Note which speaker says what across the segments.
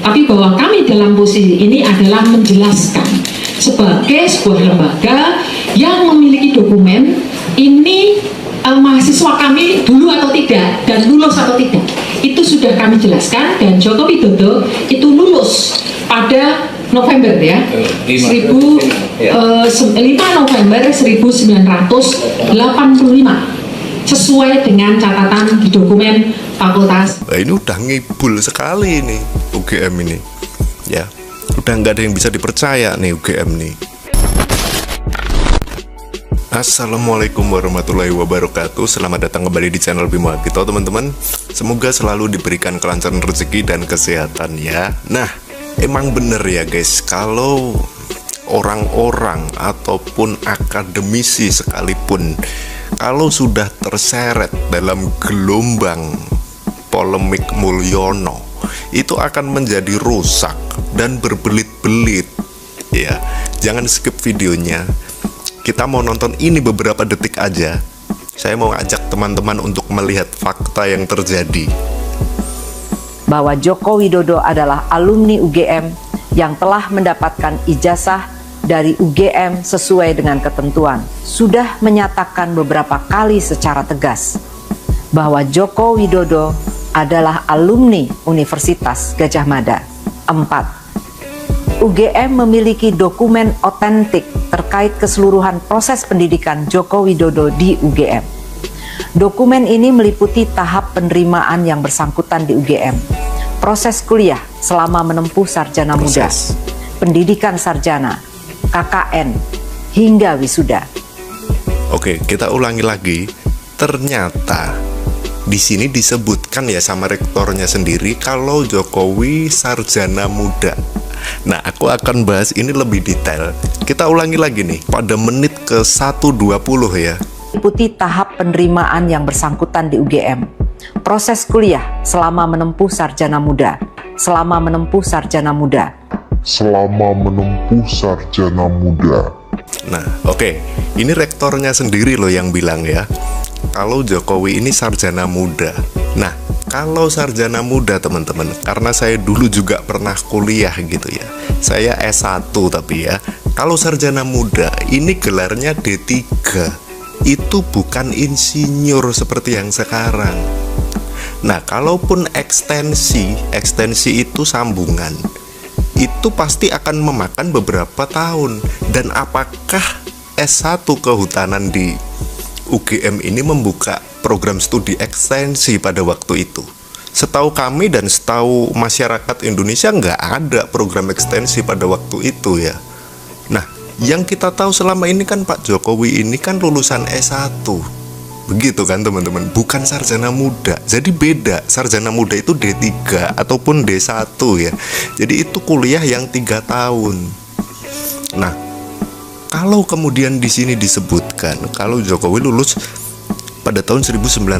Speaker 1: tapi bahwa kami dalam posisi ini adalah menjelaskan sebagai sebuah lembaga yang memiliki dokumen ini mahasiswa kami dulu atau tidak dan lulus atau tidak. Itu sudah kami jelaskan, dan Joko Widodo itu lulus pada November ya, 5 November 1985 sesuai dengan catatan di dokumen fakultas.
Speaker 2: Ini udah ngibul sekali nih UGM ini ya, udah nggak ada yang bisa dipercaya nih UGM nih. Assalamualaikum warahmatullahi wabarakatuh. Selamat datang kembali di channel Bimo Akito, teman-teman. Semoga selalu diberikan kelancaran rezeki dan kesehatan ya. Nah, emang bener ya guys, kalau orang-orang ataupun akademisi sekalipun, kalau sudah terseret dalam gelombang polemik Mulyono, itu akan menjadi rusak dan berbelit-belit ya. Jangan skip videonya. Kita mau nonton ini beberapa detik aja. Saya mau ajak teman-teman untuk melihat fakta yang terjadi.
Speaker 3: Bahwa Joko Widodo adalah alumni UGM yang telah mendapatkan ijazah dari UGM sesuai dengan ketentuan, sudah menyatakan beberapa kali secara tegas bahwa Joko Widodo adalah alumni Universitas Gadjah Mada. 4. UGM memiliki dokumen otentik terkait keseluruhan proses pendidikan Joko Widodo di UGM. Dokumen ini meliputi tahap penerimaan yang bersangkutan di UGM, proses kuliah selama menempuh sarjana muda, pendidikan sarjana, KKN, hingga wisuda.
Speaker 2: Oke, kita ulangi lagi. Ternyata di sini disebutkan ya sama rektornya sendiri kalau Jokowi sarjana muda. Nah, aku akan bahas ini lebih detail. Kita ulangi lagi nih, pada menit ke 1:20 ya.
Speaker 3: Meliputi tahap penerimaan yang bersangkutan di UGM, proses kuliah selama menempuh sarjana muda, selama menempuh sarjana muda.
Speaker 2: Nah, oke. Ini rektornya sendiri loh yang bilang ya, kalau Jokowi ini sarjana muda. Nah, kalau sarjana muda teman-teman, karena saya dulu juga pernah kuliah gitu ya, saya S1 tapi ya, kalau sarjana muda ini gelarnya D3, itu bukan insinyur seperti yang sekarang. Nah, kalaupun ekstensi itu sambungan, itu pasti akan memakan beberapa tahun. Dan apakah S1 kehutanan di UGM ini membuka program studi ekstensi pada waktu itu? Setahu kami dan setahu masyarakat Indonesia nggak ada program ekstensi pada waktu itu ya. Nah, yang kita tahu selama ini kan Pak Jokowi ini kan lulusan S1. Begitu kan teman-teman, bukan sarjana muda. Jadi beda, sarjana muda itu D3 ataupun D1 ya. Jadi itu kuliah yang 3 tahun. Nah, kalau kemudian di sini disebutkan kalau Jokowi lulus pada tahun 1985,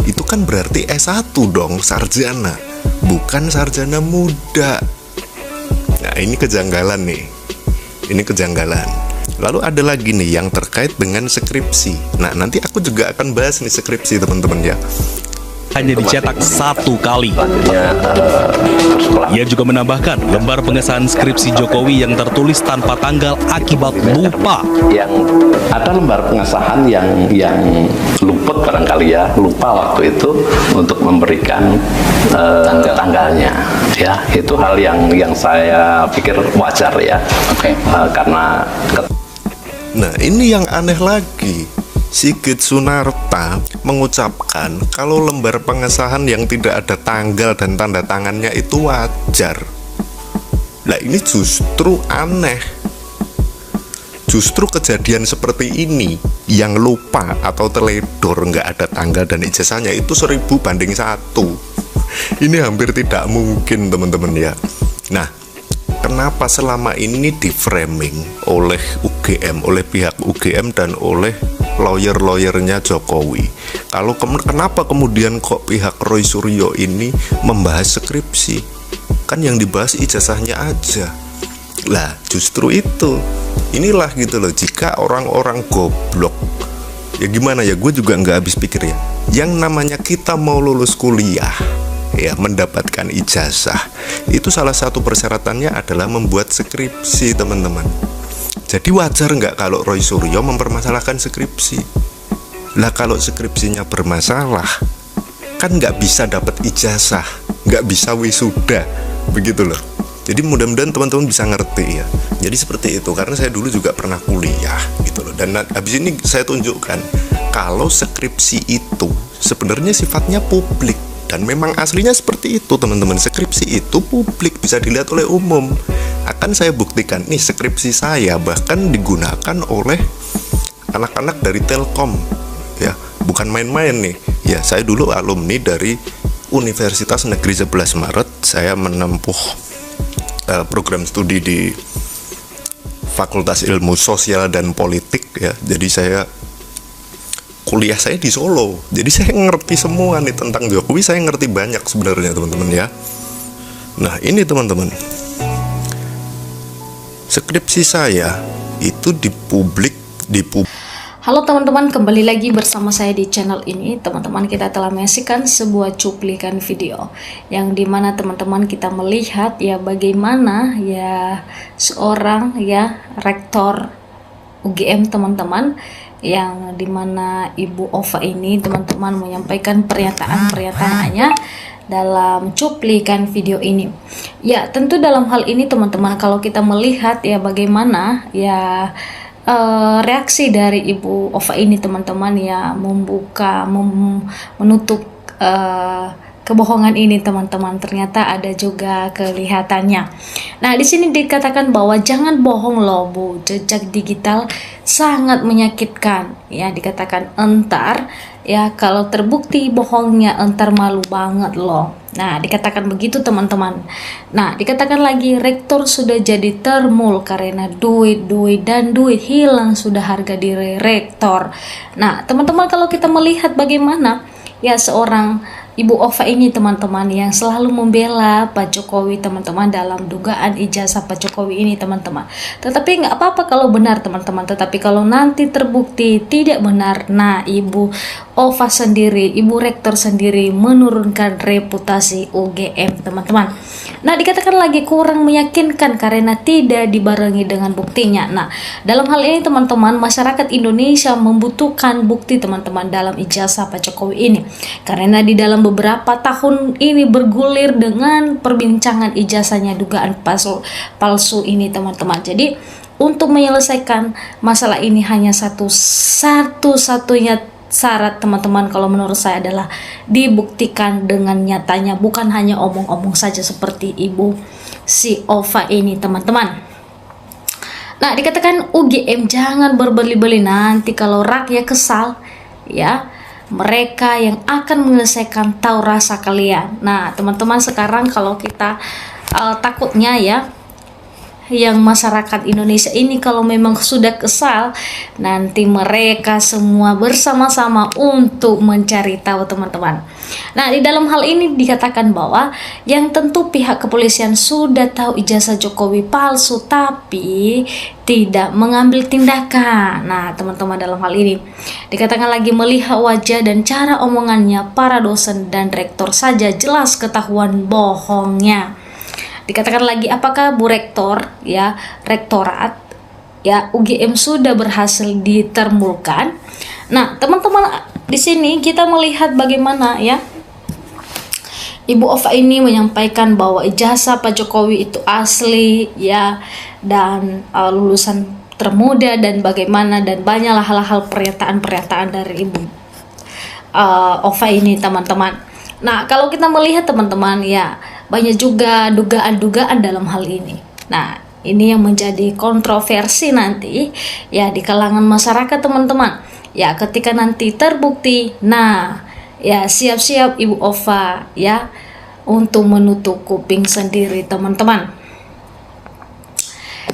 Speaker 2: itu kan berarti S1 dong, sarjana, bukan sarjana muda. Nah, ini kejanggalan nih. Ini kejanggalan. Lalu ada lagi nih yang terkait dengan skripsi. Nah, nanti aku juga akan bahas nih skripsi teman-teman ya.
Speaker 4: Hanya dicetak 1 kali. Ia juga menambahkan lembar pengesahan skripsi Jokowi yang tertulis tanpa tanggal akibat lupa.
Speaker 5: Yang ada lembar pengesahan yang luput barangkali ya, lupa waktu itu untuk memberikan tanggalnya. Ya, itu hal yang saya pikir wajar ya. Karena
Speaker 2: nah, ini yang aneh lagi. Sigit Sunarta mengucapkan kalau lembar pengesahan yang tidak ada tanggal dan tanda tangannya itu wajar. Nah, ini justru aneh. Justru kejadian seperti ini yang lupa atau teledor nggak ada tanggal dan ijazahnya itu 1000/1. Ini hampir tidak mungkin teman-teman ya. Nah, kenapa selama ini di framing oleh UGM, oleh pihak UGM dan oleh lawyer-lawyernya Jokowi? Kenapa kemudian kok pihak Roy Suryo ini membahas skripsi? Kan yang dibahas ijazahnya aja. Lah, justru itu. Inilah gitu loh, jika orang-orang goblok, ya gimana ya, gue juga nggak habis pikir ya. Yang namanya kita mau lulus kuliah, ya mendapatkan ijazah, itu salah satu persyaratannya adalah membuat skripsi, teman-teman. Jadi wajar nggak kalau Roy Suryo mempermasalahkan skripsi? Lah kalau skripsinya bermasalah, kan nggak bisa dapat ijazah, nggak bisa wisuda, begitu loh. Jadi mudah-mudahan teman-teman bisa ngerti ya. Jadi seperti itu, karena saya dulu juga pernah kuliah gitu loh. Dan habis ini saya tunjukkan kalau skripsi itu sebenarnya sifatnya publik, dan memang aslinya seperti itu, teman-teman. Skripsi itu publik, bisa dilihat oleh umum. Akan saya buktikan nih, skripsi saya bahkan digunakan oleh anak-anak dari Telkom ya, bukan main-main nih. Ya, saya dulu alumni dari Universitas Negeri 11 Maret. Saya menempuh program studi di Fakultas Ilmu Sosial dan Politik ya. Jadi kuliah saya di Solo. Jadi saya ngerti semua nih tentang Jokowi, saya ngerti banyak sebenarnya, teman-teman ya. Nah, ini teman-teman, skripsi saya itu
Speaker 6: Halo teman-teman, kembali lagi bersama saya di channel ini. Teman-teman, kita telah menyaksikan sebuah cuplikan video yang dimana teman-teman kita melihat ya bagaimana ya seorang ya rektor UGM, teman-teman, yang dimana Ibu Ova ini teman-teman menyampaikan pernyataan-pernyataannya dalam cuplikan video ini. Ya, tentu dalam hal ini teman-teman, kalau kita melihat ya bagaimana ya reaksi dari Ibu Ova ini teman-teman ya menutup kebohongan ini teman-teman, ternyata ada juga kelihatannya. Nah, di sini dikatakan bahwa jangan bohong loh Bu, jejak digital sangat menyakitkan ya, dikatakan entar ya kalau terbukti bohongnya entar malu banget loh. Nah, dikatakan begitu teman-teman. Nah, dikatakan lagi rektor sudah jadi termul karena duit hilang sudah harga diri rektor. Nah, teman-teman, kalau kita melihat bagaimana ya seorang Ibu Ova ini teman-teman yang selalu membela Pak Jokowi teman-teman dalam dugaan ijazah Pak Jokowi ini teman-teman. Tetapi nggak apa-apa kalau benar teman-teman, tetapi kalau nanti terbukti tidak benar, nah Ibu Ova sendiri, Ibu Rektor sendiri menurunkan reputasi UGM teman-teman. Nah, dikatakan lagi kurang meyakinkan karena tidak dibarengi dengan buktinya. Nah, dalam hal ini teman-teman, masyarakat Indonesia membutuhkan bukti teman-teman dalam ijazah Pak Jokowi ini. Karena di dalam beberapa tahun ini bergulir dengan perbincangan ijazahnya dugaan palsu ini teman-teman. Jadi untuk menyelesaikan masalah ini hanya satu-satunya syarat teman-teman kalau menurut saya adalah dibuktikan dengan nyatanya, bukan hanya omong-omong saja seperti Ibu si Ova ini teman-teman. Nah, dikatakan UGM jangan berbeli-beli, nanti kalau rakyat kesal ya mereka yang akan menyelesaikan tahu rasa kalian. Nah, teman-teman, sekarang kalau kita takutnya ya yang masyarakat Indonesia ini kalau memang sudah kesal, nanti mereka semua bersama-sama untuk mencari tahu teman-teman. Nah, di dalam hal ini dikatakan bahwa yang tentu pihak kepolisian sudah tahu ijazah Jokowi palsu tapi tidak mengambil tindakan. Nah, teman-teman, dalam hal ini dikatakan lagi melihat wajah dan cara omongannya para dosen dan rektor saja jelas ketahuan bohongnya. Dikatakan lagi apakah Bu Rektor ya rektorat ya UGM sudah berhasil ditermulkan. Nah, teman-teman, di sini kita melihat bagaimana ya Ibu Ova ini menyampaikan bahwa ijazah Pak Jokowi itu asli ya dan lulusan termuda dan bagaimana, dan banyaklah hal-hal pernyataan dari Ibu Ova ini teman-teman. Nah, kalau kita melihat teman-teman ya banyak juga dugaan-dugaan dalam hal ini. Nah, ini yang menjadi kontroversi nanti ya di kalangan masyarakat teman-teman. Ya, ketika nanti terbukti, nah ya siap-siap Ibu Ova ya untuk menutup kuping sendiri teman-teman.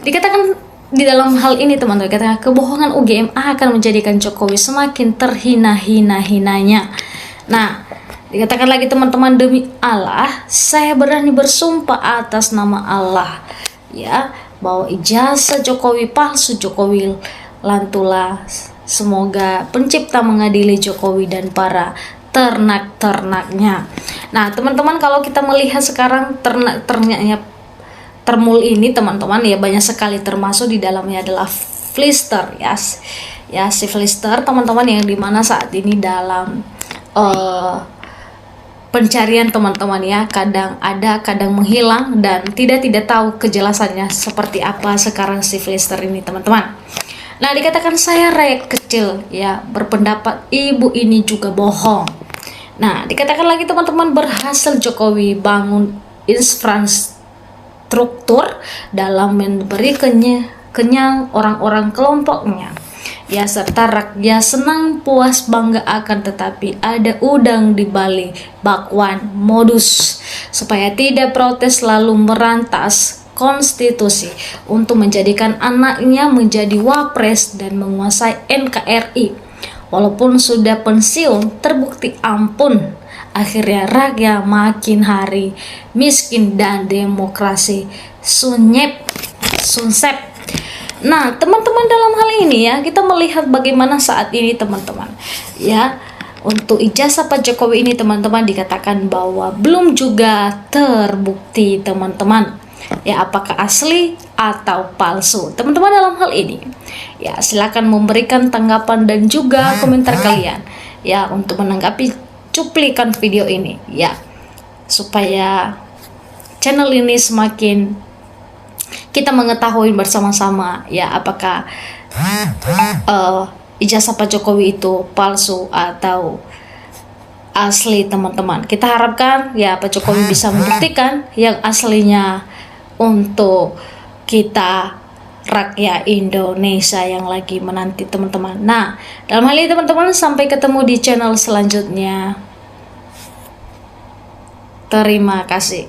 Speaker 6: Dikatakan di dalam hal ini teman-teman, katakan kebohongan UGM akan menjadikan Jokowi semakin terhina-hinanya. Nah, dikatakan lagi teman-teman, demi Allah saya berani bersumpah atas nama Allah ya bahwa ijazah Jokowi palsu, Jokowi lantula. Semoga pencipta mengadili Jokowi dan para ternak-ternaknya. Nah, teman-teman, kalau kita melihat sekarang ternak-ternaknya Termul ini, teman-teman, ya banyak sekali, termasuk di dalamnya adalah Flister, ya si Flister, teman-teman, yang dimana saat ini dalam pencarian, teman-teman, ya, kadang ada, kadang menghilang, dan tidak tahu kejelasannya seperti apa sekarang si Flister ini, teman-teman. Nah, dikatakan saya rakyat kecil, ya, berpendapat ibu ini juga bohong. Nah, dikatakan lagi, teman-teman, berhasil Jokowi bangun infrastruktur dalam memberi kenyang orang-orang kelompoknya, ya, serta rakyat senang puas bangga akan, tetapi ada udang di balik bakwan modus supaya tidak protes lalu merantas konstitusi untuk menjadikan anaknya menjadi wapres dan menguasai NKRI. Walaupun sudah pensiun, terbukti ampun. Akhirnya rakyat makin hari miskin dan demokrasi sunsep. Nah, teman-teman, dalam hal ini, ya, kita melihat bagaimana saat ini, teman-teman, ya, untuk ijazah Pak Jokowi ini, teman-teman, dikatakan bahwa belum juga terbukti, teman-teman, ya, apakah asli atau palsu. Teman-teman, dalam hal ini, ya, silakan memberikan tanggapan dan juga komentar kalian, ya, untuk menanggapi cuplikan video ini, ya, supaya channel ini semakin kita mengetahui bersama-sama, ya, apakah ijazah Pak Jokowi itu palsu atau asli, teman-teman. Kita harapkan, ya, Pak Jokowi bisa membuktikan yang aslinya untuk kita rakyat Indonesia yang lagi menanti, teman-teman. Nah, dalam hal ini, teman-teman, sampai ketemu di channel selanjutnya. Terima kasih.